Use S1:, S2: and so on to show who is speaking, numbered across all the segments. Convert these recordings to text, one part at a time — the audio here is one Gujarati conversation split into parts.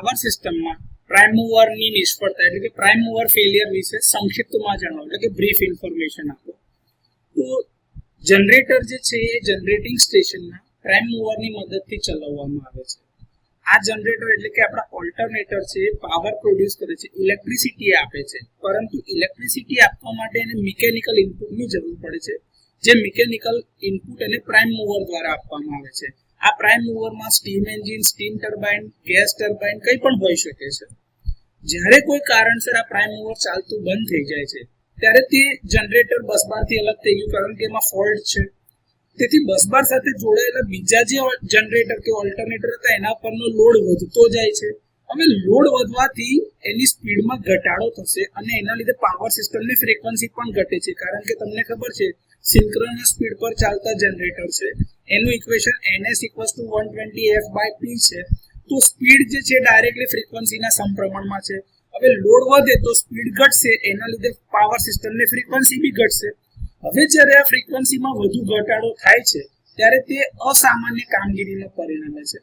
S1: પાવર સિસ્ટમમાં પ્રાઇમ મૂવરની નિષ્ફળતા એટલે કે પ્રાઇમ મૂવર ફેલિયર વિશે સંક્ષિપ્તમાં જણાવો, એટલે કે બ્રીફ ઇન્ફોર્મેશન આપો. તો જનરેટર જે છે એ જનરેટિંગ સ્ટેશનના પ્રાઇમ મૂવરની મદદથી ચલાવવામાં આવે છે. આ જનરેટર એટલે કે આપણા ઓલ્ટરનેટર છે એ પાવર પ્રોડ્યુસ કરે છે, ઇલેક્ટ્રિસિટી આપે છે, પરંતુ ઇલેક્ટ્રિસિટી આપવા માટે એને મિકેનિકલ ઇનપુટની જરૂર પડે છે, જે મિકેનિકલ ઇનપુટ એને પ્રાઇમ મૂવર દ્વારા આપવામાં આવે છે. આ પ્રાઇમ મૂવરમાં steam engine, steam turbine, gas turbine કંઈ પણ હોઈ શકે છે. જ્યારે કોઈ કારણસર આ પ્રાઇમ મૂવર ચાલતું બંધ થઈ જાય છે ત્યારે તે જનરેટર બસબારથી અલગ થઈ ગયું, કારણ કે એમાં ફોલ્ટ છે. તેથી બસબાર સાથે જોડાયેલા બીજા જે જનરેટર કે ઓલ્ટરનેટર હતા એના પરનો લોડ વધતો જાય છે. હવે લોડ વધવાથી એની સ્પીડમાં ઘટાડો થશે અને એના લીધે પાવર સિસ્ટમની ફ્રીક્વન્સી પણ ઘટે છે, કારણ કે તમને ખબર છે સિન્ક્રોનસ સ્પીડ પર ચાલતા જનરેટર છે એનું ઇક્વેશન ns = 120f/p છે. તો સ્પીડ જે છે ડાયરેક્ટલી ફ્રીક્વન્સીના સમપ્રમાણમાં છે. હવે લોડ વધે તો સ્પીડ ઘટશે, એના લીધે પાવર સિસ્ટમની ફ્રીક્વન્સી બી ઘટશે. હવે જ્યારે આ ફ્રીક્વન્સીમાં વધુ ઘટાડો થાય છે ત્યારે તે અસામાન્ય કામગીરીને પરિણમે છે.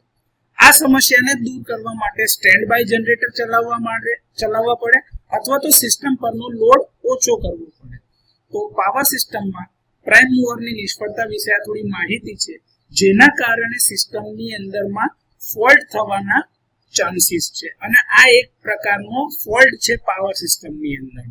S1: આ સમસ્યાને દૂર કરવા માટે સ્ટેન્ડ બાય જનરેટર ચલાવવા પડે અથવા તો સિસ્ટમ પરનો લોડ ઓછો કરવો પડે. તો પાવર સિસ્ટમમાં પ્રાઇમ મૂવરની નિષ્ફળતા વિશે આ થોડી માહિતી છે, જેના કારણે સિસ્ટમની અંદરમાં ફોલ્ટ થવાના ચાન્સીસ છે, અને આ એક પ્રકારનો ફોલ્ટ છે પાવર સિસ્ટમની અંદર.